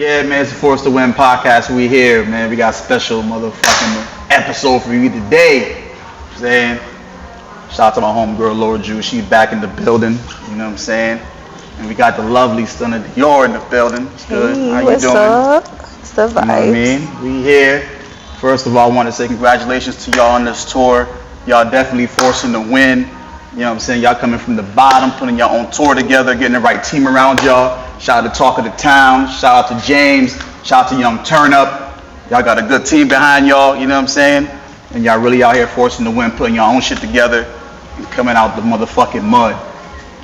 Yeah, man, it's the Force to Win podcast. We here, man. We got a special motherfucking episode for you today. You know what I'm saying? Shout out to my homegirl, Laura Jew. She back in the building. You know what I'm saying? And we got the lovely Stunna Dior in the building. It's good. Hey, How you what's doing? up? It's the vibes. You know what I mean? We here. First of all, I want to say congratulations to y'all on this tour. Y'all definitely forcing the win. You know what I'm saying? Y'all coming from the bottom, putting your own tour together, getting the right team around y'all. Shout out to Talk of the Town. Shout out to James. Shout out to Young Turn Up. Y'all got a good team behind y'all, you know what I'm saying? And y'all really out here forcing the win, putting your own shit together and coming out the motherfucking mud.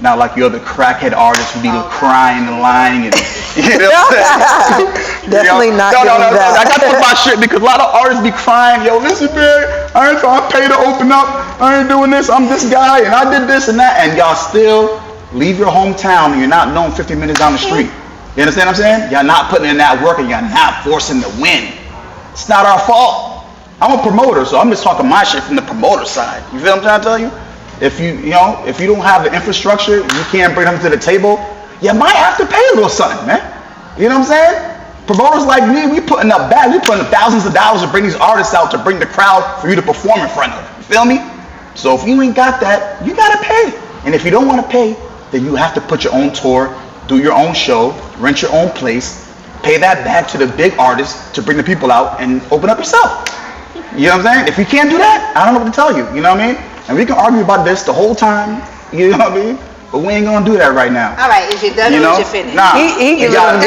Not like your other crackhead artists who be crying and lying and you know what I'm saying? Definitely not No, that. I got to talk about shit because a lot of artists be crying. Yo, listen, man, I ain't trying to pay to open up. I ain't doing this. I'm this guy and I did this and that. And y'all still leave your hometown and you're not known 50 minutes down the street. You understand what I'm saying? Y'all not putting in that work and y'all not forcing the win. It's not our fault. I'm a promoter, so I'm just talking my shit from the promoter side. You feel what I'm trying to tell you? If you don't have the infrastructure, you can't bring them to the table, you might have to pay a little something, man. You know what I'm saying? Promoters like me, we putting up thousands of dollars to bring these artists out to bring the crowd for you to perform in front of. You feel me? So if you ain't got that, you gotta pay. And if you don't want to pay, then you have to put your own tour, do your own show, rent your own place, pay that back to the big artists to bring the people out and open up yourself. You know what I'm saying? If you can't do that, I don't know what to tell you. You know what I mean? And we can argue about this the whole time, you know what I mean? But we ain't gonna do that right now. All right, is you done or is you finished? Nah, He we gotta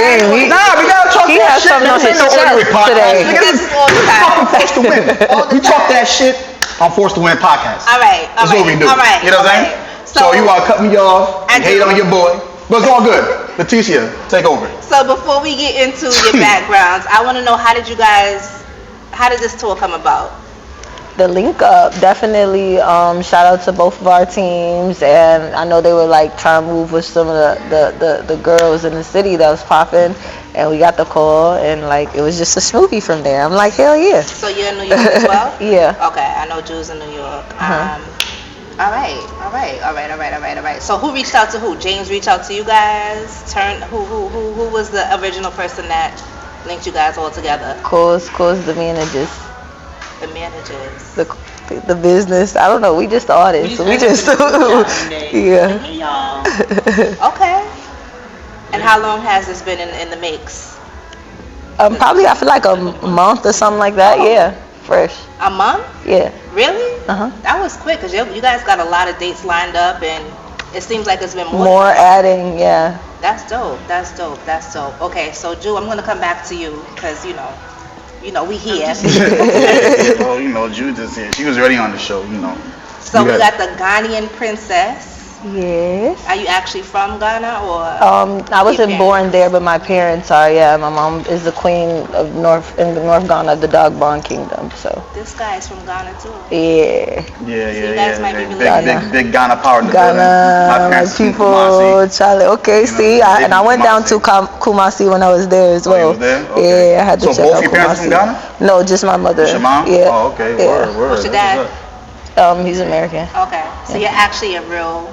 talk he that has shit. something on This his ain't no ordinary chest podcast. today. Nigga, this is all the time. fucking Force to Win. We talk that shit on Force to Win podcast. All right, That's what we do. all right. You know what I'm saying? So you wanna cut me off and hate on your boy. But it's all good. Leticia, take over. So before we get into your backgrounds, I wanna know how did this tour come about? The link up, definitely. Shout out to both of our teams, and I know they were like trying to move with some of the girls in the city that was popping, and we got the call, and like it was just a smoothie from there. I'm like, hell yeah. So you're in New York as well? Yeah. Okay, I know Drew's in New York. All right. So who reached out to who? James reached out to you guys? Who was the original person that linked you guys all together? Course, the managers. The managers. The business. I don't know. We just the artists. We just yeah. Hey y'all. Okay. And how long has this been in the mix? Probably I feel like a month or something like that. Oh. Yeah, fresh. A month? Yeah. Really? That was quick because you guys got a lot of dates lined up and it seems like it's been more adding. Yeah. That's dope. Okay, so Drew, I'm gonna come back to you because you know we here. Well, Jude is here. She was already on the show, So we got the Ghanaian princess. Yes. Are you actually from Ghana or? I wasn't born there, but my parents are. Yeah, my mom is the queen of North Ghana, the Dogban Kingdom. So. This guy is from Ghana too. Yeah. So you guys might be related. Big Ghana power in the Ghana, my people, Charlie. Okay, see, I went down to Kumasi when I was there as well. Oh, you was there? Okay. Yeah, I had to check out Kumasi. So both your parents from Ghana? No, just my mother. Your mom? Yeah. Oh, okay. Yeah. Word. What's your dad? He's American. Okay, so you're actually a real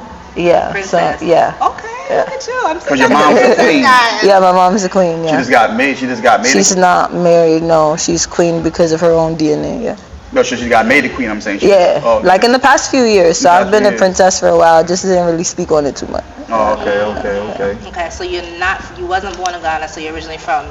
princess. So, yeah. Okay, look at you. I'm so Because your mom's a queen. Yeah, my mom's a queen. Yeah. She just got made. She's not married. No, she's queen because of her own DNA. Yeah. No, she got made a queen. I'm saying. Like in the past few years. So I've been a princess for a while. Just didn't really speak on it too much. Oh, okay. Okay, so you wasn't born in Ghana. So you're originally from?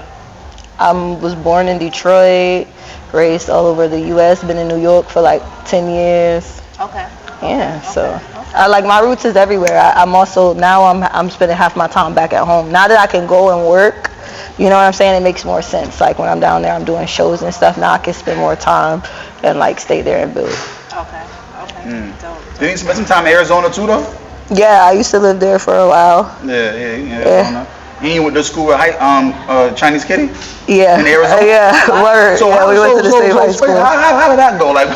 I was born in Detroit, raised all over the U.S. Been in New York for like 10 years. Okay. Yeah. So I like my roots is everywhere. I'm also now I'm spending half my time back at home. Now that I can go and work, you know what I'm saying? It makes more sense. Like when I'm down there, I'm doing shows and stuff. Now I can spend more time and like stay there and build. Okay. Dope. Did you spend some time in Arizona too, though? Yeah, I used to live there for a while. Yeah. Arizona. And you went to school with Chinese Kitty? Yeah. In Arizona? Yeah. Word. So we went to the same high school. How did that go? Like,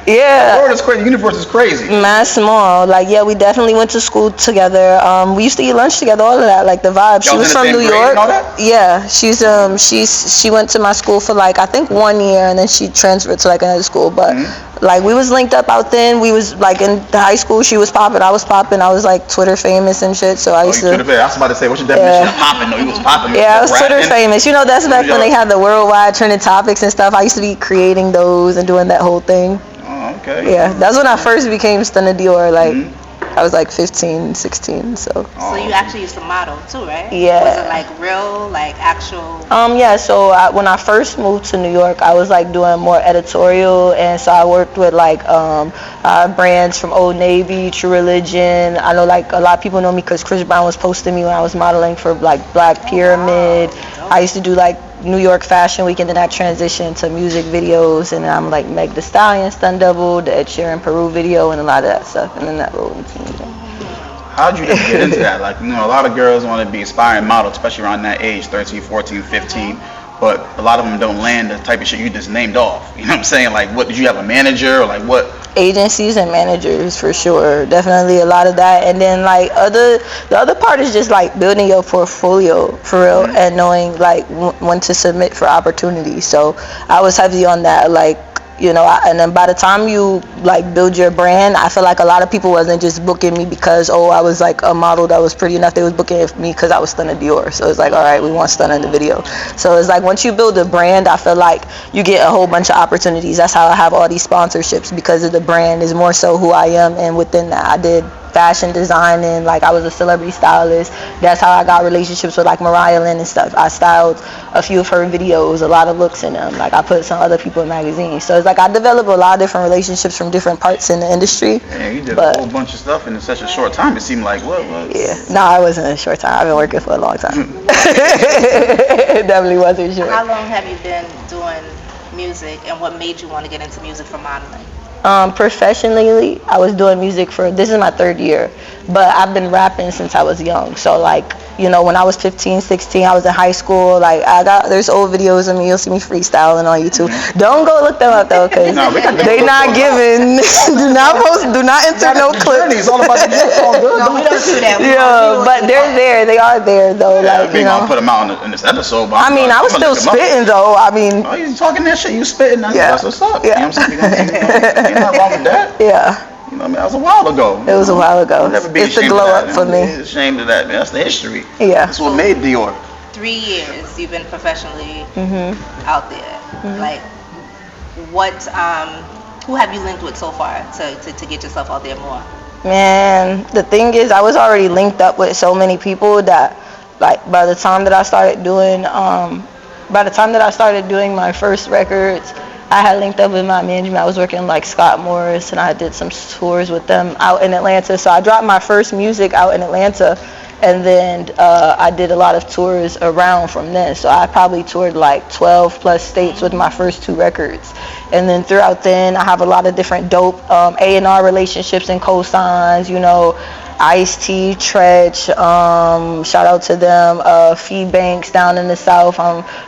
The Yeah. world is crazy. The universe is crazy. Mad small. Like, yeah, we definitely went to school together. We used to eat lunch together, all of that, like the vibe. She Y'all was in the from same New grade York. and all that? Yeah, she went to my school for like I think 1 year, and then she transferred to like another school. But like we was linked up out then. We was like in the high school. She was popping. I was popping. I was like Twitter famous and shit. So I Oh, used you to. Twitter. I was about to say, what's your definition of popping? No, you was popping. Yeah, I was Twitter rapping. famous. You know, that's back when they had the worldwide trending topics and stuff. I used to be creating those and doing that whole thing. Oh, okay. Yeah, that's when I first became Stunna Dior. Like, I was like 15, 16, so. So you actually used to model too, right? Yeah. Was it like real, like actual? Yeah, so when I first moved to New York, I was like doing more editorial, and so I worked with like brands from Old Navy, True Religion. I know like a lot of people know me because Chris Brown was posting me when I was modeling for like Black Pyramid. I used to do like New York Fashion Week, and then I transitioned to music videos, and I'm like Meg Thee Stallion, Stun Double, the Ed Sheeran Peru video, and a lot of that stuff, and then that rolled into me. How'd you just get into that? Like, you know, a lot of girls want to be aspiring models, especially around that age, 13, 14, 15. But a lot of them don't land the type of shit you just named off. You know what I'm saying? Like, what, did you have a manager or like what? Agencies and managers for sure, definitely a lot of that. And then like the other part is just like building your portfolio for real, and knowing like when to submit for opportunities. So I was heavy on that, like, you know, and then by the time you like build your brand, I feel like a lot of people wasn't just booking me because I was like a model that was pretty enough. They was booking me because I was Stunna Dior. So it's like, all right, we want Stunna in the video. So it's like once you build a brand, I feel like you get a whole bunch of opportunities. That's how I have all these sponsorships, because of the brand is more so who I am, and within that I did fashion designing, like I was a celebrity stylist. That's how I got relationships with like Mariah Lynn and stuff. I styled a few of her videos, a lot of looks in them. Like I put some other people in magazines. So it's like I developed a lot of different relationships from different parts in the industry. Man, you did a whole bunch of stuff in such a short time. It seemed like what? Yeah, no, I wasn't a short time. I've been working for a long time. It definitely wasn't short. How long have you been doing music, and what made you want to get into music for modeling? Professionally, I was doing music this is my 3rd year, but I've been rapping since I was young. So like, you know, when I was 15, 16, I was in high school. Like there's old videos of me. You'll see me freestyling on YouTube. Don't go look them up though, cause they not giving. do not enter no clips. It's all about the joke. All good. No, we don't do that. Yeah, but they're there. They are there though. Yeah, like, I mean, you know. I'll put them out in this episode. But I mean, I was still spitting though. I mean. Oh, you talking that shit? You spitting? That's what's up. Yeah. You know what I'm saying? Ain't nothing wrong with that. Yeah. You know what I mean? That was a while ago. It was a while ago. Never be It's the ashamed glow of that, up for me. It's ashamed of that, man. That's the history. Yeah. That's what made Dior. 3 years you've been professionally out there. Like, what? Who have you linked with so far to get yourself out there more? Man, the thing is, I was already linked up with so many people that, like, by the time that I started doing my first records, I had linked up with my management. I was working like Scott Morris, and I did some tours with them out in Atlanta. So I dropped my first music out in Atlanta, and then I did a lot of tours around from then. So I probably toured like 12 plus states with my first 2 records. And then throughout then, I have a lot of different dope A&R relationships and co-signs, you know, Ice-T, Tretch, shout out to them, Fee Banks down in the South,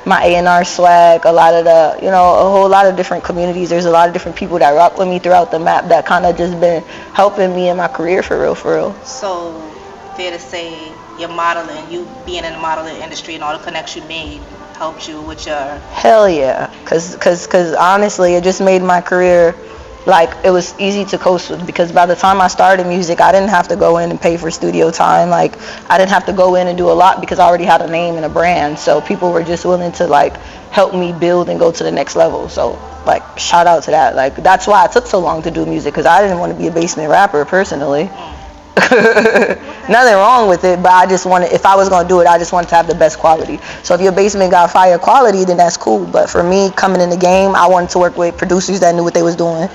my A&R swag, a lot of the, you know, a whole lot of different communities. There's a lot of different people that rock with me throughout the map that kind of just been helping me in my career for real. So, fair to say, your modeling, you being in the modeling industry and all the connections you made helped you with your... Hell yeah, cause honestly, it just made my career, like, it was easy to coast with, because by the time I started music, I didn't have to go in and pay for studio time. Like, I didn't have to go in and do a lot because I already had a name and a brand. So people were just willing to like help me build and go to the next level. So like, shout out to that. Like, that's why it took so long to do music, because I didn't want to be a basement rapper personally. Nothing wrong with it, but I just wanted, if I was going to do it, I just wanted to have the best quality. So if your basement got fire quality, then that's cool. But for me, coming in the game, I wanted to work with producers that knew what they was doing.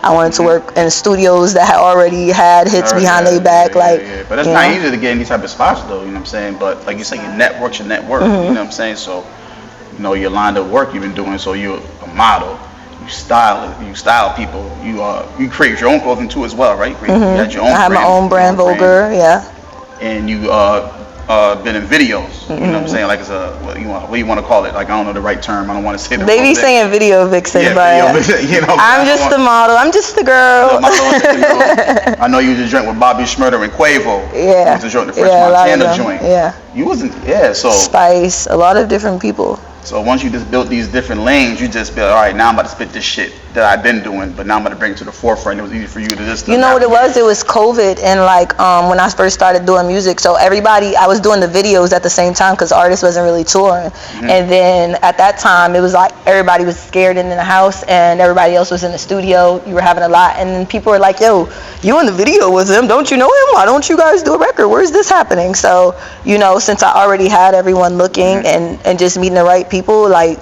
I wanted to work in studios that had already had hits behind their back. Yeah. But it's not easy to get any type of spots though, you know what I'm saying? But like you say, your network's your net worth, you know what I'm saying? So, you know, your line of work you've been doing, so you're a model. You style people. You create your own clothing too as well, right? You got your own I have my own brand, Vulgar, yeah. And you been in videos. You know what I'm saying? Like it's a what do you want to call it? Like I don't know the right term. I don't want to say the They wrong be thing. saying video vixen, Yeah, but video vixen, you know. I'm just the model. I'm just the girl. I know you just drank with Bobby Shmurda and Quavo. Yeah. You was the joint, the French Yeah, a lot of Montana them. joint. Yeah. You wasn't. Yeah. So Spice, a lot of different people. So once you just built these different lanes, you just be like, all right, now I'm about to spit this shit that I've been doing, but now I'm about to bring it to the forefront. It was easy for you to just. You know what it was? It was COVID, and like when I first started doing music, so I was doing the videos at the same time because artists wasn't really touring. And then at that time, it was like everybody was scared and in the house, and everybody else was in the studio. You were having a lot, and then people were like, "Yo, you in the video with him? Don't you know him? Why don't you guys do a record? Where's this happening?" So since I already had everyone looking and just meeting the right people, like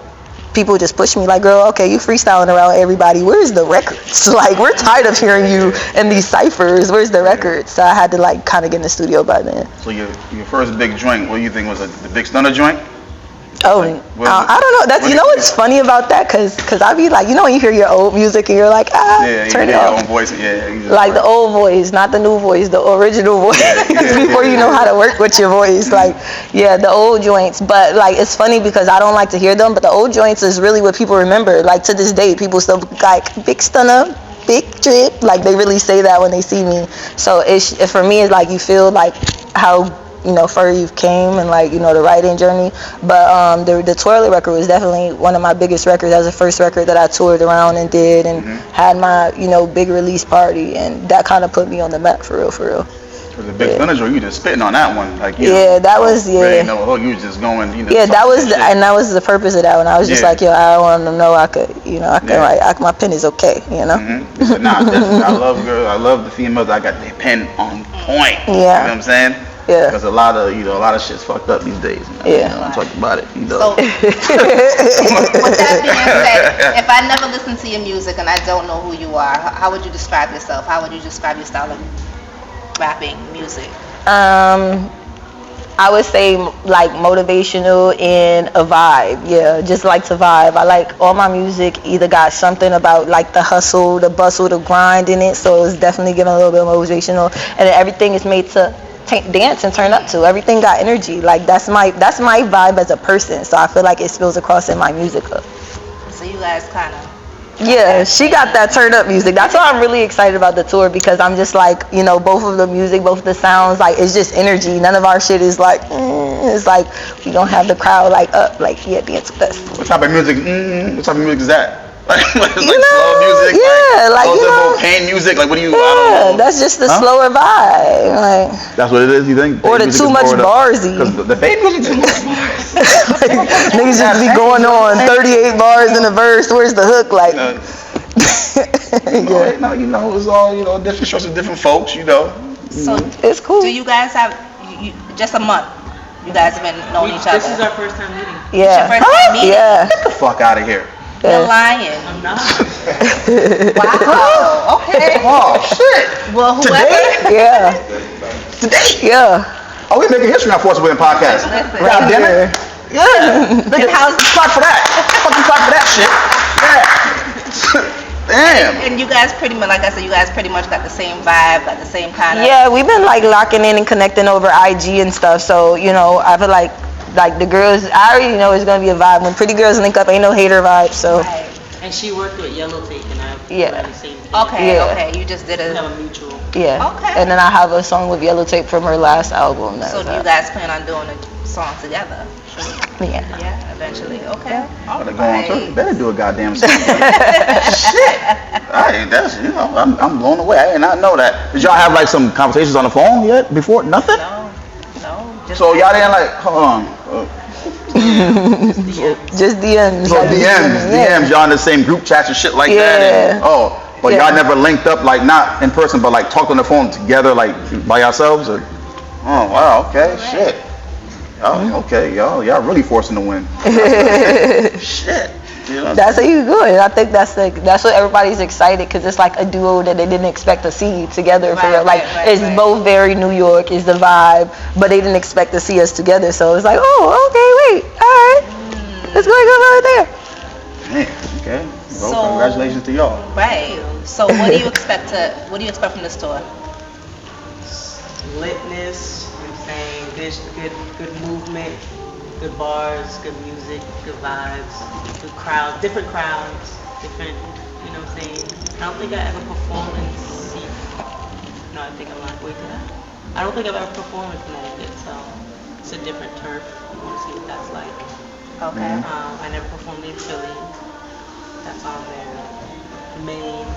people just pushed me like, girl, okay, you freestyling around everybody, where's the records? Like we're tired of hearing you in these ciphers, where's the records? So I had to like kind of get in the studio by then. So your first big joint, what do you think was the big Stunna joint? Oh, I don't know. That's what's funny about that, cause I be like, when you hear your old music and you're like, turn it off. Your own voice, like the old voice, not the new voice, the original voice. Before you know how to work with your voice, like the old joints. But like it's funny because I don't like to hear them, but the old joints is really what people remember. Like to this day, people still like big Stunna, big drip. Like they really say that when they see me. So for me, it's like you feel like how further you've came and like the writing journey. But the Toilet record was definitely one of my biggest records. That was the first record that I toured around and did and had my big release party, and that kind of put me on the map for real. The big Stunna joint, you just spitting on that one, like that was you was just going. That was the purpose of that one. I was just like, I want to know I could write. My pen is okay, Nah, definitely. I love girls. I love the females that got their pen on point. Yeah. You know what I'm saying? Yeah. Because a lot of shit's fucked up these days. I'm talking about it. So, with that being said, if I never listen to your music and I don't know who you are, how would you describe yourself? How would you describe your style of rapping music? I would say like motivational and a vibe. Yeah, just like to vibe. I like all my music either got something about like the hustle, the bustle, the grind in it. So it's definitely giving a little bit motivational, and everything is made to dance and turn up to. Everything got energy. Like that's my vibe as a person. So I feel like it spills across in my music. So you guys kind of. Yeah, she got that turn up music. That's why I'm really excited about the tour, because I'm just like, both of the music, both of the sounds, like it's just energy. None of our shit is like, it's like we don't have the crowd like up, like dance with us. What type of music? What type of music is that? Like slow music? Yeah, like pain music. Like what do you? Yeah, I don't know. that's just the slower vibe. Like that's what it is. You think? Or the too much barsy. Because the pain music too much bars. Niggas just be going on 38 bars in a verse. Where's the hook? Like. It's all different strokes of different folks. So it's cool. Do you guys have just a month? You guys have been knowing each other. This is our first time meeting. Yeah. It's your first time meeting? Yeah. Get the fuck out of here. You're lying. I'm not. Wow. Okay. Oh shit. Well, whoever. Today? Yeah. Today? Yeah. Oh, we making history on Force Within podcast. Listen. God damn it. Yeah. And how's Clap for that. Fucking clap for that shit. Yeah. Damn. And you guys pretty much, like I said, you guys pretty much got the same vibe, got the same kind of. Yeah, we've been like locking in and connecting over IG and stuff. So I feel like the girls, I already know it's gonna be a vibe. When pretty girls link up, ain't no hater vibe. So. Right. And she worked with Yellow Tape, and I Yeah. the same thing. Okay. Yeah. Okay. You just did We a. have a mutual. Yeah. Okay. And then I have a song with Yellow Tape from her last album. So do you guys plan on doing a song together? Yeah. Yeah, eventually. Okay. All Better go on tour. right. Better do a goddamn song. Shit. I'm blown away. I did not know that. Did y'all have like some conversations on the phone yet before? Nothing? No. Just So y'all didn't like, hold on. Just DMs. So DMs, y'all in the same group chats and shit like that. And, but y'all never linked up, like not in person, but like talked on the phone together, like by yourselves. Or, oh wow, okay, shit. Oh, okay, y'all really forcing to win. Shit. That's how you do it. I think that's what everybody's excited, because it's like a duo that they didn't expect to see together for real. Like it's both very New York, is the vibe, but they didn't expect to see us together. So it's like, oh, okay, wait, all right, let's go right there. Damn, okay. Well, So- congratulations to y'all. Right. So what do you expect from this tour? Litness, you know what I'm saying? dish, good movement, good bars, good music, good vibes, good crowds, different, you know what I'm saying? I don't think I ever performed in no, I think I'm not, wait, did I don't think I've ever performed in Connecticut, so it's a different turf. I want to see what that's like. Okay. I never performed in Philly. That's on there. Maine.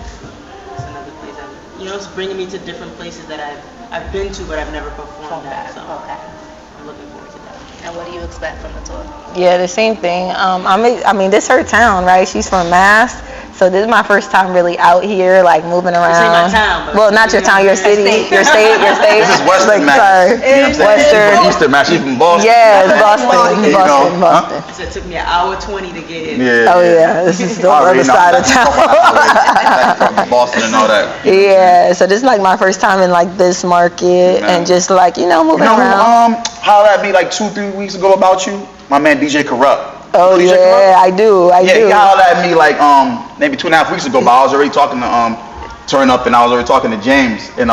It's another place. It's bringing me to different places that I've been to, but I've never performed at. So Okay. I'm looking forward to that. And what do you expect from the tour? Yeah, the same thing. I mean, this her town, right? She's from Mass, so this is my first time really out here, like moving around. This ain't my town, but well, not your town, your city, your state. This is Western Mass. Sorry. You know what I'm saying? Western. Eastern Mass. She's from Boston. Yeah, it's Boston, You know, Boston. So it took me an hour 20 to get here. Yeah. Oh yeah, this is the other side of town. Boston and all that. Yeah, so this is like my first time in like this market and just like moving around. How that be like 2-3 weeks ago about you? My man DJ Corrupt. Oh DJ yeah, Corrupt? I do. Yeah, he hollered at me like maybe 2.5 weeks ago, but I was already talking to Turn Up, and I was already talking to James and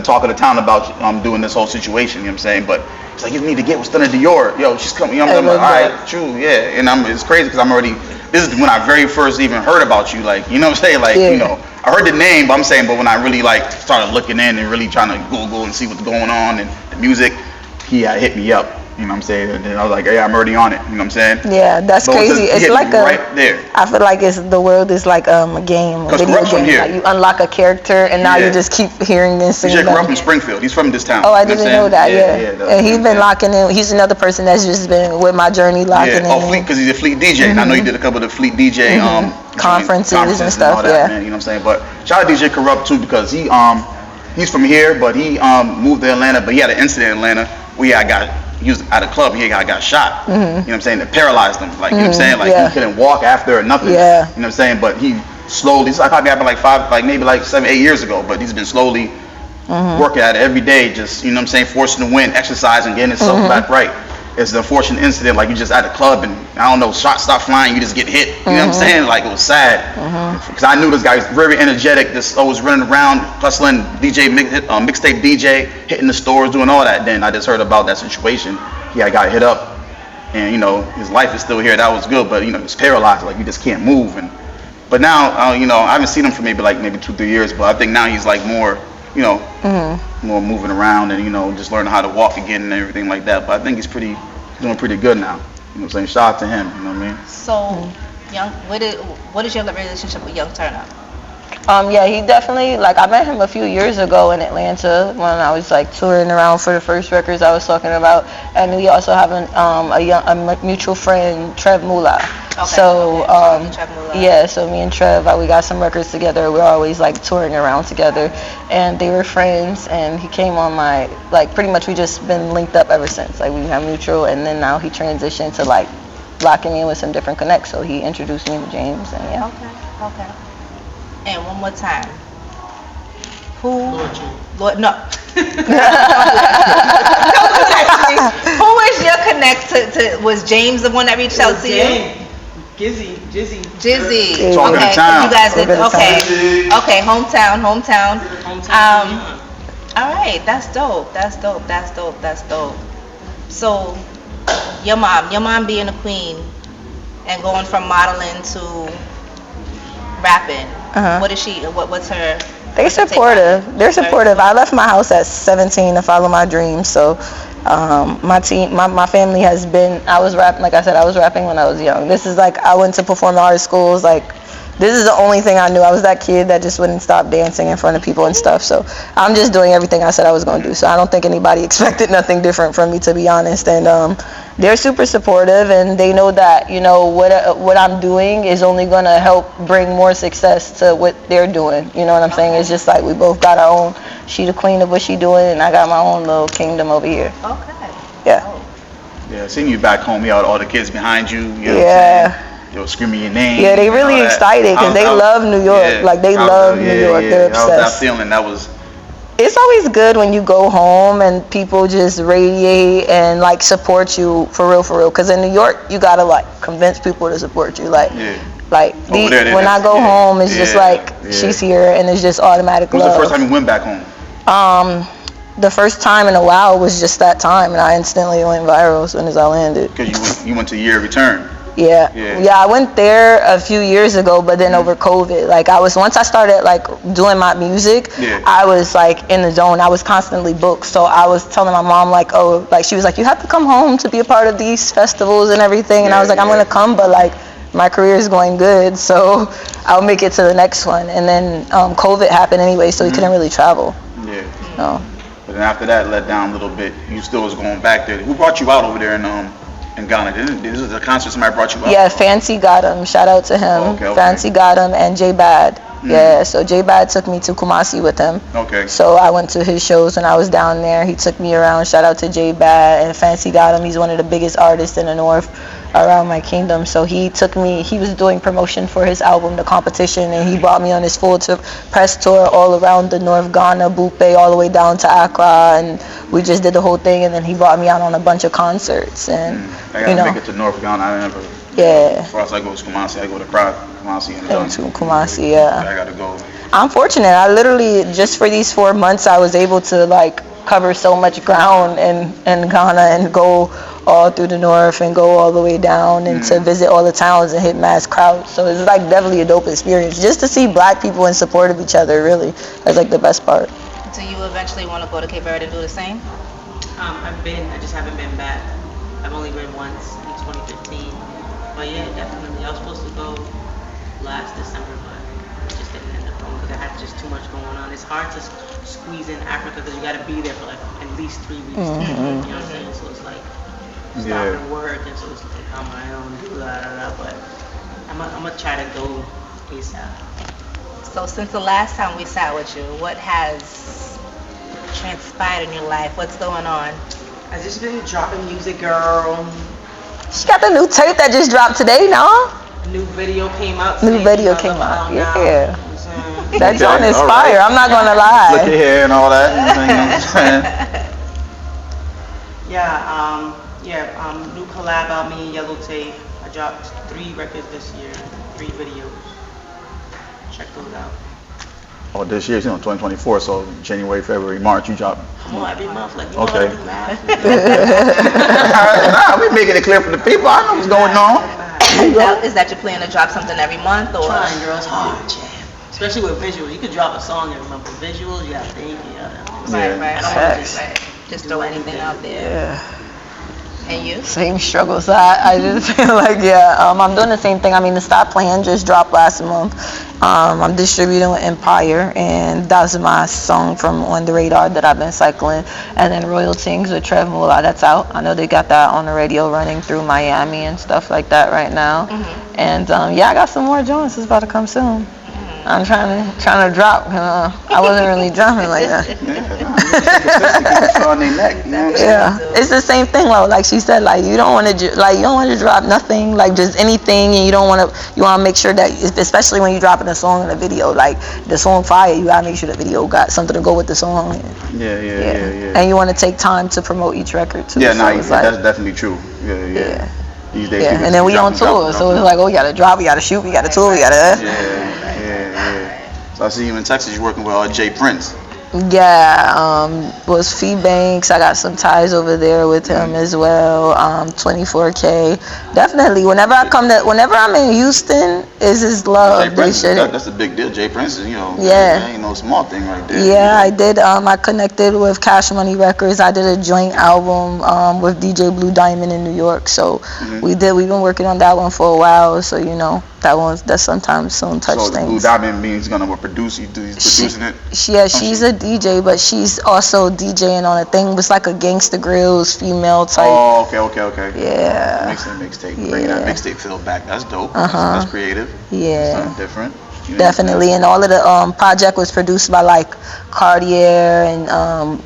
talking to Town about doing this whole situation. You know what I'm saying? But he's like, you need to get with Stunna Dior. Yo, she's coming. I'm like, all right, true, yeah. And it's crazy because I'm already. This is when I very first even heard about you. Like, you know what I'm saying? Like, I heard the name, but I'm saying, but when I really like started looking in and really trying to Google and see what's going on and the music, he had hit me up. You know what I'm saying? And then I was like, hey, I'm already on it. You know what I'm saying? Yeah, that's crazy. It's like right there. I feel like the world is like a game, a video from game. here. Like you unlock a character, and now you just keep hearing this. DJ Corrupt from Springfield. He's from this town. Oh, I didn't know that. Yeah. And he's been locking in. He's another person that's just been with my journey locking in. Oh, Fleet, because he's a Fleet DJ. And I know you did a couple of the Fleet DJ conferences and stuff. And all that, man, you know what I'm saying? But shout out DJ Corrupt too, because he's from here, but he moved to Atlanta. But he had an incident in Atlanta where he was at a club. He got shot. You know what I'm saying? That paralyzed him. Like you know what I'm saying? Like he couldn't walk after or nothing. Yeah. You know what I'm saying? But he slowly. It's like probably happened like 7-8 years ago. But he's been slowly working at it every day. Just you know what I'm saying? Forcing to win, exercising, getting himself back right. It's an unfortunate incident. Like you just at a club and I don't know, shots stop flying. You just get hit. You know what I'm saying? Like it was sad because I knew this guy was very energetic. Just always running around, hustling, mixtape DJ, hitting the stores, doing all that. Then I just heard about that situation. He got hit up, and his life is still here. That was good, but he's paralyzed. Like you just can't move. But now I haven't seen him for maybe 2-3 years. But I think now he's like more. More moving around and just learning how to walk again and everything like that. But I think he's doing pretty good now. You know what I'm saying? Shout out to him. You know what I mean? So, what is your relationship with Young Turner? Yeah, he definitely I met him a few years ago in Atlanta when I was touring around for the first records I was talking about, and we also have a mutual friend, Trev Mula. Okay, so Trev Mula. yeah, so me and Trev, we got some records together. We're always touring around together, and they were friends. And he came on my pretty much we just been linked up ever since. We have mutual, and then now he transitioned to locking me in with some different connects. So he introduced me to James, and yeah. Okay. And one more time. Who? Lord, no. Who is your connect to? Was James the one that reached out to you? Jizzy. Talking to town. You guys did. Okay. Hometown. All right. That's dope. So, your mom being a queen and going from modeling to rapping. What is she? What's her? They're supportive. I left my house at 17 to follow my dreams. So my family has been. I was rapping. Like I said, I was rapping when I was young. This is I went to performing arts schools. This is the only thing I knew. I was that kid that just wouldn't stop dancing in front of people and stuff. So I'm just doing everything I said I was going to do. So I don't think anybody expected nothing different from me, to be honest. And they're super supportive, and they know that what I'm doing is only going to help bring more success to what they're doing. You know what I'm saying? It's just we both got our own. She the queen of what she doing, and I got my own little kingdom over here. Okay. Yeah. Yeah, seeing you back home, you had all the kids behind you. You know Yeah. what I'm saying? Screaming your name. Yeah, they really excited because they love New York. They love New York. They're obsessed. How was that feeling? That was. It's always good when you go home and people just radiate and support you for real. Because in New York, you gotta convince people to support you. When I go home, it's just she's here, and it's just automatic When was love. the first time you went back home? the first time in a while was just that time, and I instantly went viral as soon as I landed. Because you went to year of return. Yeah. Yeah. Yeah, I went there a few years ago, but then over COVID, like once I started like doing my music, Yeah. I was like in the zone. I was constantly booked. So I was telling my mom like, oh, like she was like, you have to come home to be a part of these festivals and everything. And I was like, I'm going to come, but like my career is going good, so I'll make it to the next one. And then COVID happened anyway, so we couldn't really travel. Yeah. No. But then after that, let down a little bit. You still was going back there. Who brought you out over there in Ghana? This is a concert somebody brought you out? Yeah, Fancy got him. Shout out to him. Okay. Fancy got him and J Bad. Yeah, so J Bad took me to Kumasi with him. Okay. So I went to his shows when I was down there. He took me around. Shout out to J Bad and Fancy got him. He's one of the biggest artists in the North around my kingdom. So he took me. He was doing promotion for his album, The Competition, and he brought me on his full press tour all around the North, Ghana, Bupe, all the way down to Accra, and we just did the whole thing. And then he brought me out on a bunch of concerts, and I gotta make it to North Ghana. I never. Yeah. As far as I go to Kumasi, I go to Kumasi and to Kumasi, yeah. I gotta go. I'm fortunate. I literally, just for these 4 months, I was able to like cover so much ground in Ghana and go all through the north and go all the way down and to visit all the towns and hit mass crowds. So it's like definitely a dope experience just to see black people in support of each other. Really, that's like the best part. Do you eventually want to go to Cape Verde and do the same? I've been. I just haven't been back. I've only been once in 2015. But yeah, definitely. I was supposed to go last December, but I just didn't end up going because I had just too much going on. It's hard to squeeze in Africa because you got to be there for like at least 3 weeks. You know what I'm saying? So it's like stopping work, and so it's like on my own, but I'm gonna try to go ASAP. So since the last time we sat with you, what has transpired in your life? What's going on? I just been dropping music, girl. She got the new tape that just dropped today, no? New video came out. New video came out. Yeah. Now. That joint is fire. I'm not gonna lie. Look at hair and all that. You know what I'm saying? New collab about me and Yellow Tape. I dropped 3 records this year, 3 videos. Check those out. Oh, this year's 2024, so January, February, March, you drop. Come on, every month, like you Okay. know how to do Nah, we making it clear for the people. I know what's going on. Is that your plan to drop something every month, or? Trying, girl, it's hard, Jam. Especially with visuals. You could drop a song every month. With visuals, you gotta think, Right. I don't want to Just throw anything out there. Yeah. And you? Same struggles. I just feel like, I'm doing the same thing. I mean, the Stop Playing just dropped last month. I'm distributing with Empire, and that's my song from On the Radar that I've been cycling. And then Royal Things with Trev Mula, that's out. I know they got that on the radio running through Miami and stuff like that right now. And I got some more joints. It's about to come soon. I'm trying to drop. I wasn't really dropping like that. It's the same thing though. Like she said, like you don't want to drop nothing, like just anything, and you want to make sure that, especially when you're dropping a song in a video, like the song fire, you gotta make sure the video got something to go with the song. Yeah. And you want to take time to promote each record too. Yeah, so that's definitely true. Yeah. These days, and then we on tour, so it's like, oh, we gotta drop, we gotta shoot, we gotta tour, we gotta. Yeah. So I see you in Texas. You're working with Jay Prince. Was Fee Banks. I got some ties over there with him as well. 24K. Definitely. Whenever I'm in Houston, is his love. Jay Prince, that's a big deal. Jay Prince is, that ain't no small thing right there. Yeah, I did. I connected with Cash Money Records. I did a joint album with DJ Blue Diamond in New York. So we've been working on that one for a while. So that's sometimes some touch so things. Blue Diamond means gonna produce. He's producing it. She's a DJ, but she's also DJing on a thing. It's like a Gangsta Grills female type. Oh, okay. Yeah. Mixing mixtape, bringing that mixtape feel back. That's dope. That's creative. Yeah. Something different. Definitely, and all of the project was produced by like Cartier and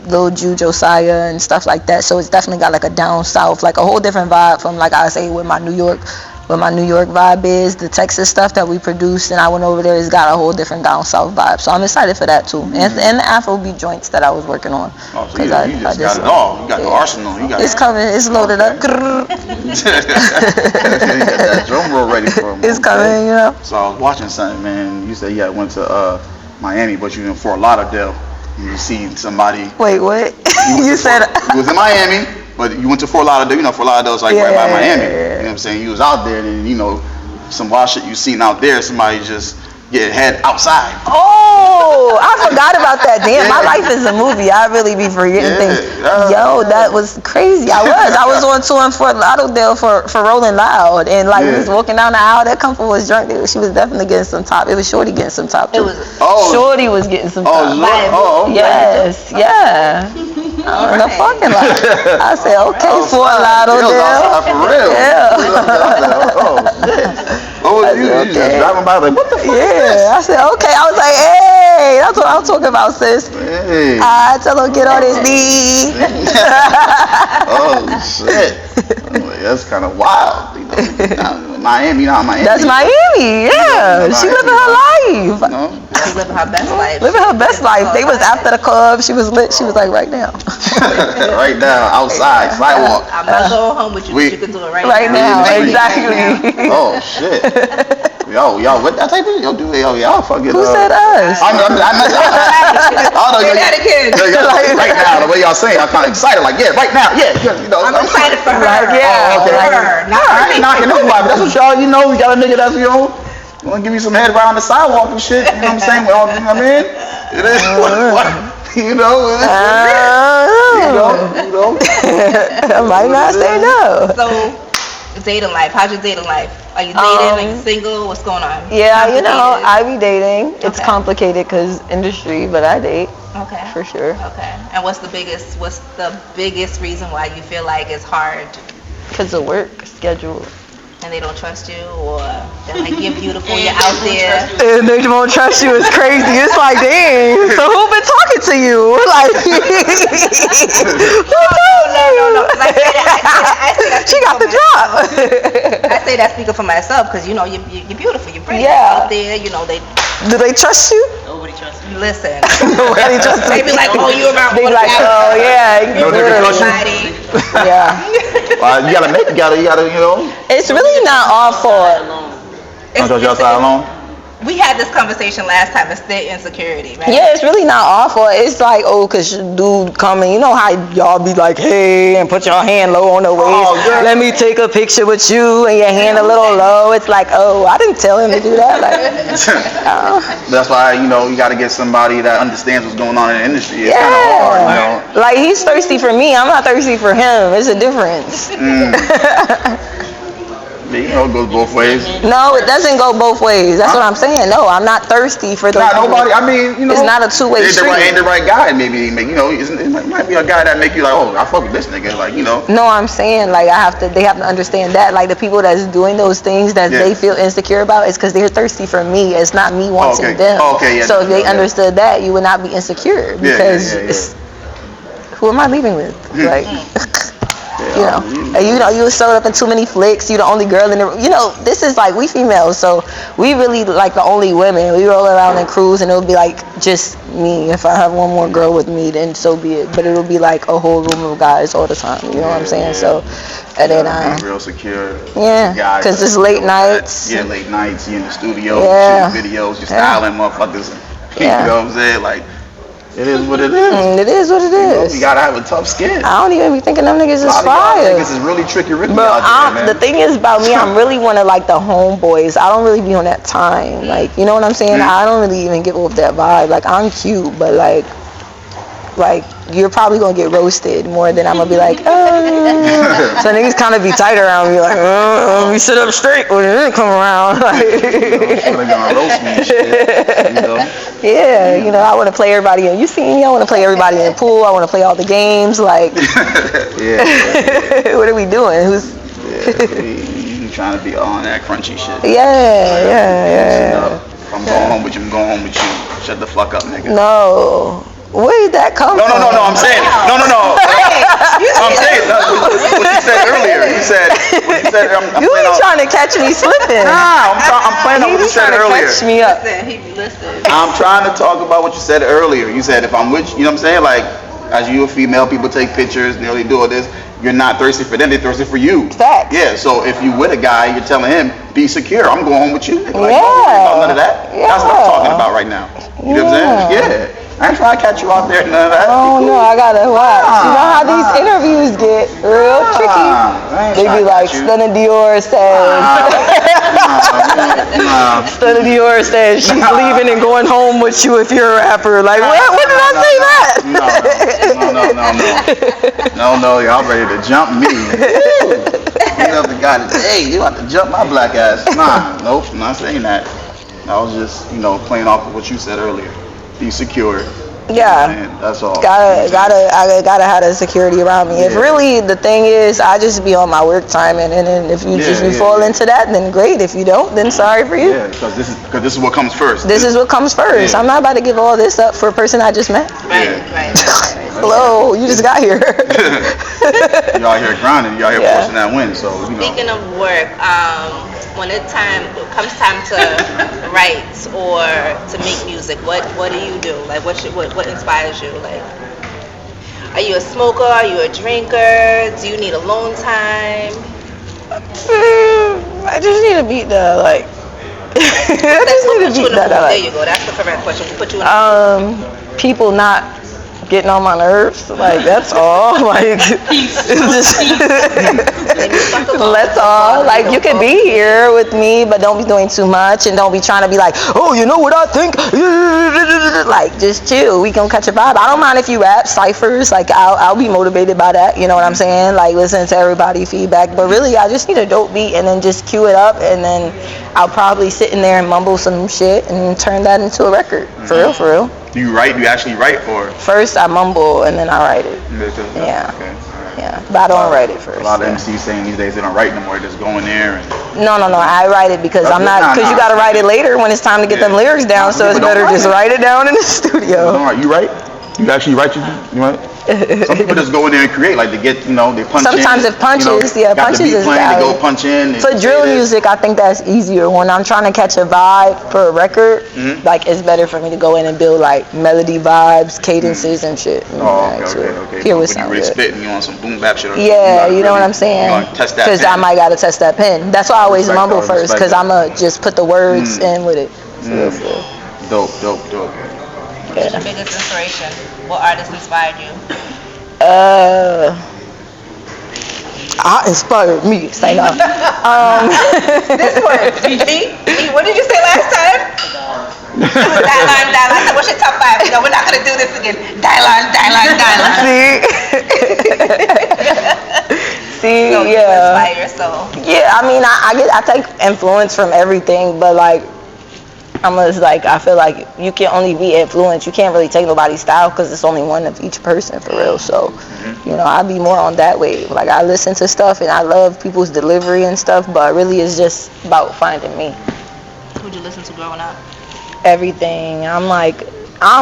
Lil Ju Josiah and stuff like that. So it's definitely got like a down south, like a whole different vibe from, like I say, with my New York vibe is. The Texas stuff that we produced and I went over there has got a whole different down south vibe. So I'm excited for that too. And the Afrobeat joints that I was working on. Oh, so you just got it all. You got the arsenal. It's coming. It's loaded up. You got that drum roll ready for him. It's coming, So I was watching something, man. You said went to Miami, but you in Fort Lauderdale. You see somebody. Wait, what? You You said. you was in Miami, but you went to Fort Lauderdale. You know, Fort Lauderdale's like right by Miami. You know what I'm saying? You was out there, and you know, some wild shit you seen out there. Somebody just get head outside. Oh, I forgot about that. Damn, my life is a movie. I really be forgetting things. Yo, that was crazy. I was on tour in Fort Lauderdale for Rolling Loud, and like we was walking down the aisle. That couple was drunk. She was definitely getting some top. It was Shorty getting some top. Too. Shorty was getting some top. Okay. Yes, yeah. In the parking lot. I said, okay, Fort Lauderdale. For real. Yeah. Oh shit. What was you? You just driving by like, what the fuck? Yeah, I said, okay. I was like, hey, that's what I'm talking about, sis. Hey. I tell her, get on his knee. Oh, shit. That's kind of wild. You know, Miami, not Miami. That's Miami, yeah. She living her life. No? She living her best life. Living her best life. They was after the club. She was lit. She was like, right now. Right now, outside, sidewalk. I'm not going home with you, but you can do it Right now, exactly. Oh, shit. Yo, what that type of y'all fucking. Who said us? I don't know. Say that again. Right now, the way y'all saying, I'm kind of excited. Like, yeah, right now, yeah. You know, I'm excited for her. Like, yeah. For her, not I ain't knocking nobody. That's what y'all, you know, you got a nigga that's, you know, want to give you some head around the sidewalk and shit. You know what I'm saying? Well, you know what I mean? It is what you know. It is you know. I might not say no. So, dating life. How's your dating life? Are you dating? Are you single? What's going on? Yeah, you know, I be dating. It's complicated because industry, but I date. Okay. For sure. Okay. And what's the biggest reason why you feel like it's hard? Because of work schedule. And they don't trust you, or they're like, you're beautiful, you're out there. And they won't trust you. It's crazy. It's like, dang. So who been talking to you? Like, who told you? No. I say that She got the drop. I say that speaking for myself, because you know you're beautiful, you're pretty Yeah. out there. You know they. Do they trust you? Nobody trusts me. Listen. Nobody trusts They me. be like, oh, you around. They be like, oh yeah. No nigga trust you? Yeah. You gotta, you know. It's really not our fault. Don't trust y'all side alone. We had this conversation last time. It's their insecurity, right? Yeah, it's really not our fault. It's like, oh, cause dude coming, you know how y'all be like, hey, and put your hand low on the waist. Let me take a picture with you, and your hand a little low. It's like, oh, I didn't tell him to do that. Like, That's why, you know, you gotta get somebody that understands what's going on in the industry. It's kind of hard, you know. Like he's thirsty for me. I'm not thirsty for him. It's a difference. You know, it goes both ways. No, it doesn't go both ways. That's what I'm saying. No, I'm not thirsty for the. Not nobody. I mean, you know, it's not a two-way street. Ain't the right guy. Maybe you know, it might be a guy that make you like, oh, I fuck with this nigga. Like, you know. No, I'm saying like they have to understand that like the people that's doing those things that they feel insecure about is because they're thirsty for me. It's not me wanting them. Okay, yeah. So if they understood that, you would not be insecure because it's, who am I leaving with? Like. You know, you showed up in too many flicks. You the only girl in the. You know, this is like we females, so we really like the only women. We roll around in crews, and it'll be like just me. If I have one more girl with me, then so be it. But it'll be like a whole room of guys all the time. You know what I'm saying? So, and then I'm real secure. Yeah, because it's late nights. Yeah, late nights. You in the studio, shooting videos, you're styling motherfuckers. You know what I'm saying? Like. It is what it is. It is what it is. You gotta have a tough skin. I don't even be thinking them niggas is fire. Niggas is really tricky out there, man. The thing is about me, I'm really one of like the homeboys. I don't really be on that time. Like, you know what I'm saying? I don't really even give off that vibe. Like, I'm cute, but like you're probably gonna get roasted more than I'm gonna be like, So niggas kind of be tight around me, like, we sit up straight when it come around. Like, gonna roast me and shit, you know? Yeah, you know, I want to play everybody in. You see me? I want to play everybody in the pool. I want to play all the games. Like, what are we doing? You trying to be on that crunchy shit? Yeah. If I'm going home with you, I'm going home with you. Shut the fuck up, nigga. No. Where did that come from? No. I'm saying. No. I'm saying what you said earlier. You said. You ain't trying to catch me slipping. Nah, I'm playing on what you said earlier. Catch me up. Listen. I'm trying to talk about what you said earlier. You said if I'm with you know what I'm saying? Like, as you a female, people take pictures, they do all this. You're not thirsty for them, they're thirsty for you. Facts. Yeah, so if you with a guy, you're telling him, be secure. I'm going home with you. Like, yeah. none of that. That's what I'm talking about right now. You know what I'm saying? Yeah. I ain't trying to catch you out there. None of that. Oh no, I gotta watch. You know how these interviews get real tricky. They be like, Stunna Dior says. Stunna Dior says she's leaving and going home with you if you're a rapper. Like, what? When did I say that? No, y'all ready to jump me. You know the guy that, hey, you about to jump my black ass. Nope, I'm not saying that. I was just, playing off of what you said earlier. Be secure. Yeah. Man, that's all. I gotta have the security around me. If really the thing is, I just be on my work time, and if you fall into that, then great. If you don't, then sorry for you. Yeah, because this is what comes first. This is what comes first. Yeah. I'm not about to give all this up for a person I just met. Right. Hello, you just got here. Y'all here grinding. Y'all here forcing that win. So Speaking of work, when it comes time to write or to make music, what do you do? Like, what inspires you? Like, are you a smoker? Are you a drinker? Do you need alone time? I just need a beat that I like. There you go. That's the correct question. We'll put you in people not getting on my nerves, like that's all. Like that's all. Like you could be here with me, but don't be doing too much, and don't be trying to be like, oh, you know what I think? Like just chill. We gonna catch a vibe. I don't mind if you rap ciphers. Like I'll be motivated by that. You know what I'm saying? Like listening to everybody's feedback. But really, I just need a dope beat, and then just cue it up, and then I'll probably sit in there and mumble some shit and turn that into a record. For real. Do you write? Do you actually write, or first I mumble and then I write it? Yeah. Okay. Yeah, but I don't write it first. A lot of MCs saying these days they don't write no more. They just go in there and. No. I write it because you got to write it later when it's time to get them lyrics down. So it's better just write it down in the studio. You write? You actually write? You write? Some people just go in there and create, like they get, they punch Sometimes in. it punches, punches is valid. They go punch in. For drill music, I think that's easier. When I'm trying to catch a vibe for a record, like it's better for me to go in and build like melody vibes, cadences and shit. Okay. Hear what When you really spitting, you want some boom bap shit. Yeah, you know what I'm saying? Test that. Because I might gotta test that pen. That's why I always mumble first, because I'ma just put the words in with it. Dope. What's your biggest inspiration? What artist inspired you? Inspired me. Say no. This one. What did you say last time? Dial. What's your top 5? No, we're not gonna do this again. Dial. See, so yeah. You inspire yourself. Yeah, I mean, I take influence from everything, but like. I feel like you can only be influenced. You can't really take nobody's style because it's only one of each person for real. So, I be more on that way. Like I listen to stuff and I love people's delivery and stuff, but really it's just about finding me. Who'd you listen to growing up? Everything. I'm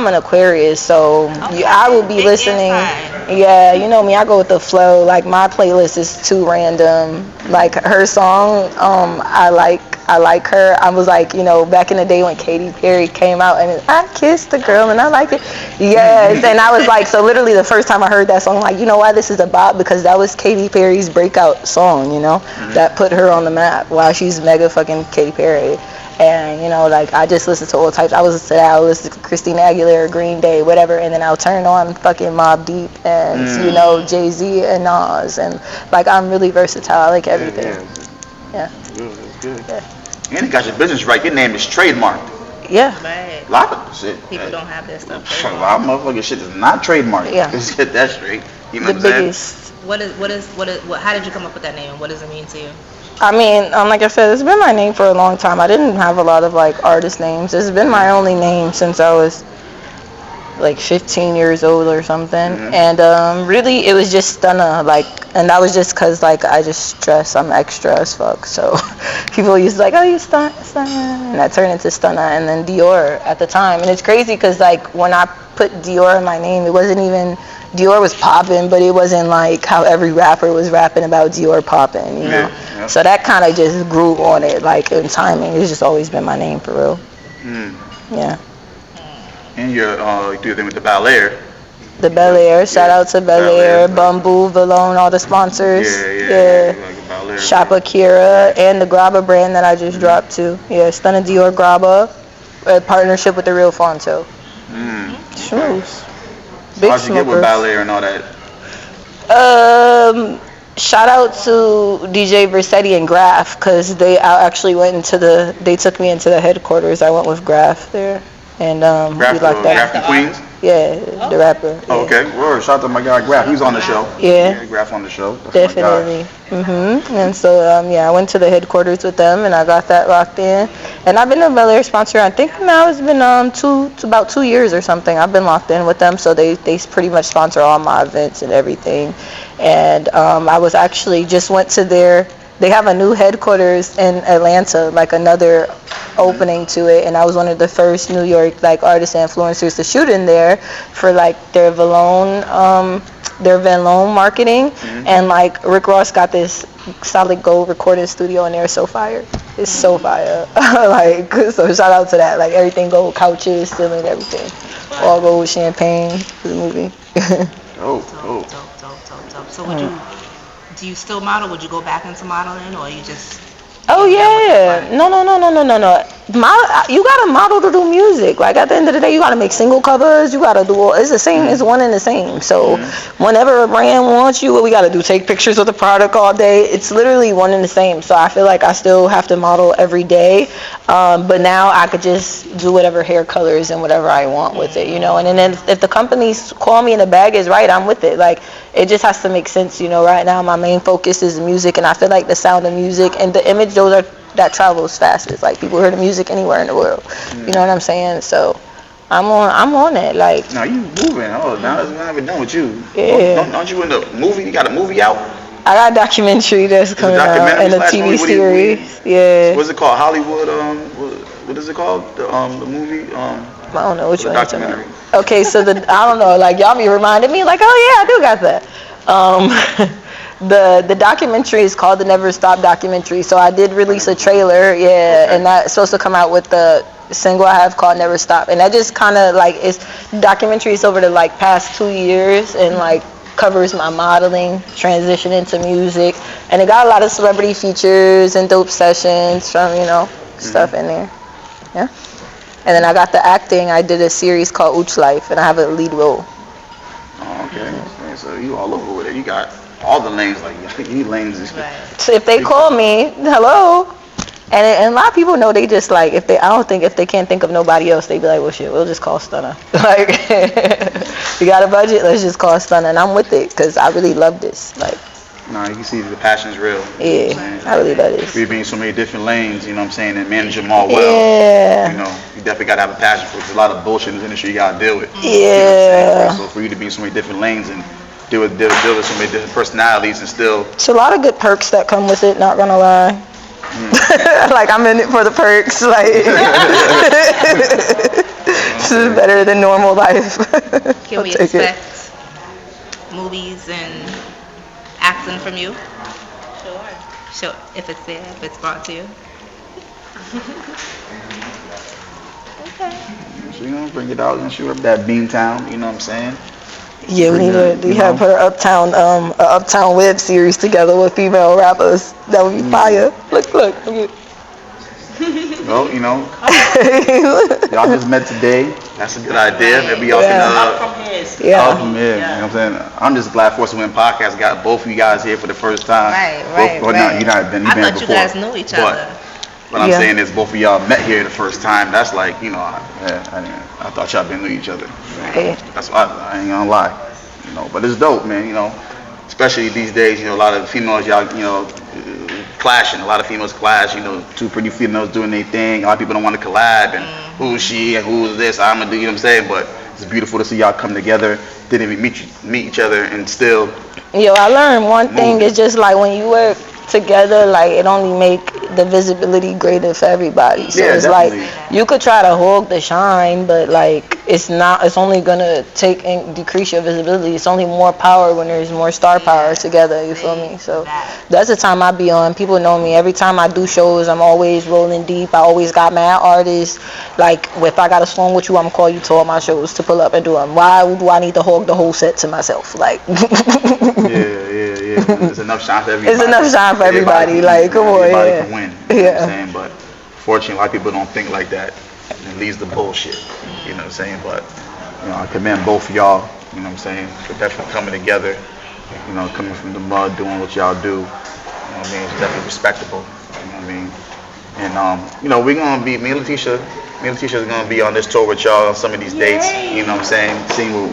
an Aquarius, so I will be listening. Yeah, you know me, I go with the flow. Like my playlist is too random. Like her song, I like her. I was like, back in the day when Katy Perry came out and I kissed the girl and I like it. Yes, and I was like, so literally the first time I heard that song, I'm like, you know why this is a bop? Because that was Katy Perry's breakout song, that put her on the map while she's mega fucking Katy Perry. And, I just listen to all types. I was to that. I listen to Christina Aguilera, Green Day, whatever. And then I'll turn on fucking Mobb Deep and, Jay-Z and Nas. And, I'm really versatile. I like everything. Yeah. That's good. Yeah. And you got your business right. Your name is trademarked. Yeah. Right. A lot of shit. People don't have their stuff. A lot of motherfucking shit is not trademarked. Yeah. Let's get that straight. You know the what I'm biggest. Saying? How did you come up with that name? What does it mean to you? I mean, like I said, it's been my name for a long time. I didn't have a lot of artist names. It's been my only name since I was 15 years old or something. And really it was just Stunna, and that was just because I just stress I'm extra as fuck, so people used to oh, you Stunna, and that turned into Stunna. And then Dior at the time, and it's crazy because when I put Dior in my name, it wasn't even Dior was popping, but it wasn't how every rapper was rapping about Dior popping, you know. Yeah. So that kind of just grew on it, in timing. It's just always been my name for real. Yeah. And you do your thing with the Bel-Air. The Bel-Air, shout out to Bel-Air, Bumbu, Valone, all the sponsors. Yeah. Shop Akira and the Grabba brand that I just dropped too. Yeah, Stunna Dior Grabba, a partnership with the real Fonto. schmooze. So Big how'd you get with smokers. ballet and all that? Shout out to DJ Versetti and Graf, because I actually went into they took me into the headquarters. I went with Graf there, and we locked Graf that. from Queens? Yeah, the rapper. Yeah. Oh, okay. Word. Shout out to my guy Graf. He was on the show. Yeah. Graf on the show. That's my guy. Definitely. And so I went to the headquarters with them, and I got that locked in. And I've been a Bel Air sponsor. I think now it's been about 2 years or something. I've been locked in with them, so they pretty much sponsor all my events and everything. And I was actually just went to they have a new headquarters in Atlanta, like another opening to it, and I was one of the first New York like artists and influencers to shoot in there for like their Vallone marketing. And like Rick Ross got this solid gold recording studio in there. So fire. It's so fire. Like, so shout out to that. Like everything gold, couches, ceiling, everything, all gold, champagne for the movie. Dope. So do you still model? Would you go back into modeling, or you just? Oh yeah, no. You gotta model to do music. Like at the end of the day, you gotta make single covers. You gotta do all. It's the same. It's one and the same. So whenever a brand wants you, what we gotta do? Take pictures of the product all day. It's literally one and the same. So I feel like I still have to model every day, but now I could just do whatever hair colors and whatever I want with it, you know. And then if the companies call me and the bag is right, I'm with it. Like it just has to make sense, you know. Right now, my main focus is music, and I feel like the sound of music and the image, that travels fastest. Like people hear the music anywhere in the world. You know what I'm saying? So I'm on it. Like No, you moving. Oh, now it's not even done with you. Yeah. Don't you in the movie? You got a movie out? I got a documentary that's coming out and a TV series. Yeah. What's it called? Hollywood. What is it called? The movie. I don't know which one. Documentary. Okay, so I don't know. Like y'all be reminding me. Like, oh yeah, I do got that. The documentary is called the Never Stop documentary. So I did release a trailer, and that's supposed to come out with the single I have called Never Stop. And that just kind of like is documentaries over the like past 2 years, and like covers my modeling transition into music, and it got a lot of celebrity features and dope sessions from stuff in there. Yeah. And then I got the acting. I did a series called Ooch Life, and I have a lead role. Oh, okay. So you all over with it. You got all the lanes, like you lanes. So if they call me, hello. And a lot of people know they just like if they can't think of nobody else, they be like, well shit, we'll just call Stunna. Like you got a budget, let's just call Stunna, and I'm with it because I really love this. Like no, you can see the passion's real. Yeah, I really love this. We be in so many different lanes, you know what I'm saying, and manage them all well. Yeah. You know, you definitely gotta have a passion for it. There's a lot of bullshit in this industry you gotta deal with. Yeah. You know what I'm saying? So for you to be in so many different lanes and deal with so many different personalities and still. It's a lot of good perks that come with it, not gonna lie. Like I'm in it for the perks. Like this is better than normal life. Can we expect movies and acting from you? Sure. If it's there, if it's brought to you. Okay. So bring it out and shoot up that Beantown. You know what I'm saying? Yeah, we need to have her uptown web series together with female rappers. That would be fire. Look. Well, y'all just met today. That's a good idea. Maybe y'all can up from here. You know what I'm saying? I'm just glad Force to Win Podcast got both of you guys here for the first time. Right. No, you've been here I thought before. you guys knew each other. What I'm saying is both of y'all met here the first time. That's like, I thought y'all been knew each other. Hey. That's why I ain't gonna lie. But it's dope, man. Especially these days, a lot of females, y'all, clashing. A lot of females clash. Two pretty females doing their thing. A lot of people don't want to collab and who's she and who's this. I'm gonna do. You know what I'm saying? But it's beautiful to see y'all come together. Didn't even meet each other and still. Yo, I learned one thing. It's just like when you work together, like it only make the visibility greater for everybody. So it's definitely. Like you could try to hog the shine, but like it's only gonna take and decrease your visibility. It's only more power when there's more star power together, you feel me? So that's the time I be on. People know me. Every time I do shows, I'm always rolling deep. I always got mad artists. Like if I got a song with you, I'm gonna call you to all my shows to pull up and do them. Why do I need to hog the whole set to myself? Like Yeah. There's enough shine for everybody. It's enough shine for everybody. Like, come on, everybody can win. You know what I'm Yeah. saying? But fortunately, a lot of people don't think like that. And it leads to bullshit. You know what I'm saying? But I commend both of y'all. You know what I'm saying? For definitely coming together. Coming from the mud, doing what y'all do. You know what I mean? It's definitely respectable. You know what I mean? And we're gonna be me and Leticia is gonna be on this tour with y'all on some of these dates. You know what I'm saying?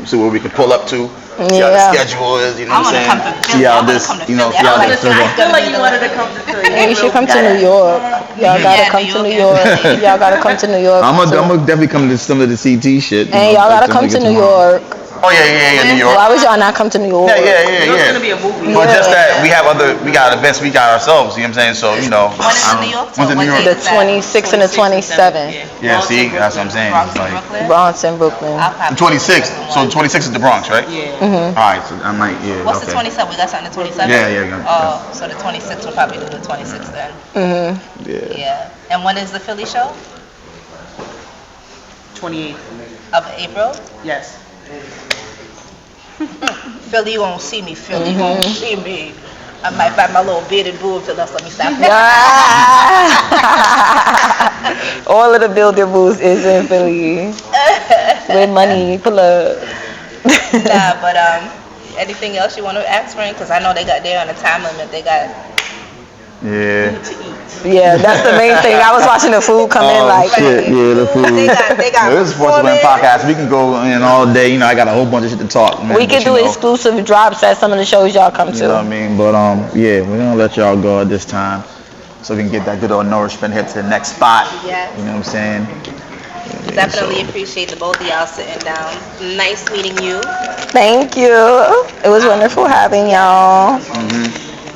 See where we can pull up to. See how the schedule is. You know what I'm saying? See how this. See how this. I feel like you wanted to come to Philly. And you should come to New York. Y'all gotta come to New York. Y'all gotta come to New York. I'm gonna definitely come to some of the CT shit. And y'all gotta come to New York. Oh yeah, New York. Why would y'all not come to New York? Yeah. It's gonna be a movie. But just that we got events we got ourselves. You know what I'm saying? So When is the New York tour? When's in New York? The 26th and the 27th. Yeah, see, that's what I'm saying. Bronx and Brooklyn? Bronx and Brooklyn. The 26th. So the 26th is the Bronx, right? Yeah. Mhm. All right, so I might. Yeah. What's okay. the 27th? We got something the 27th? Yeah. Oh, so the 26th will probably do the 26th then. Mhm. Yeah. And when is the Philly show? 28th. Of April? Yes. Philly, you won't see me. Philly, you won't see me. I might find my little bearded boo if they'll let me stop. All of the builder booths is in Philly. With money, pull up. Nah, but anything else you want to ask, Frank? Because I know they're on a time limit. They got. Yeah. Yeah, that's the main thing. I was watching the food come in like. Shit, yeah, the food. They got. This is Force of Win podcast. We can go in all day. I got a whole bunch of shit to talk. Man, We could do exclusive drops at some of the shows y'all come to. You know what I mean? But yeah, we're gonna let y'all go at this time, so we can get that good old nourishment here to the next spot. Yes. You know what I'm saying? Definitely appreciate the both of y'all sitting down. Nice meeting you. Thank you. It was wonderful having y'all.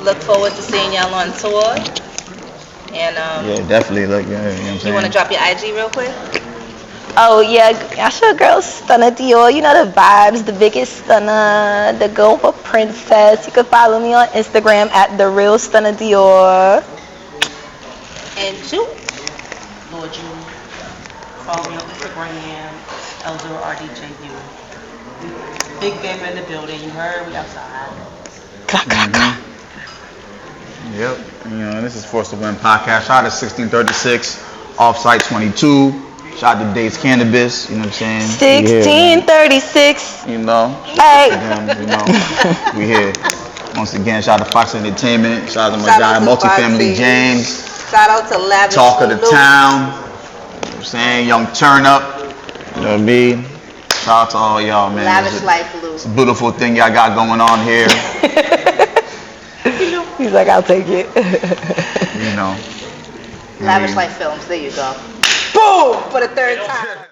Look forward to seeing y'all on tour. And Yeah, definitely. Look, you know what I'm saying? you want to drop your IG real quick? Oh yeah, that's your girl Stunna Dior. You know the vibes, the biggest Stunna, the girl for princess. You can follow me on Instagram at the real Stunna Dior. And you? Lord June. Follow me on Instagram, LZRDJU. Big gamer in the building. You heard? We outside. Yep. This is Force to Win podcast. Shout out to 1636, Offsite 22. Shout out to Dates Cannabis. You know what I'm saying? 1636. Hey. We here. Once again, shout out to Fox Entertainment. Shout out to my guy, Multifamily James. Shout out to Lavish Talk of the Lou. Town. You know what I'm saying? Young Turn Up. You know what I mean? Shout out to all y'all, man. Lavish Life Lou. It's a beautiful thing y'all got going on here. He's like, I'll take it. Lavish Life Films. There you go. Boom! For the third time.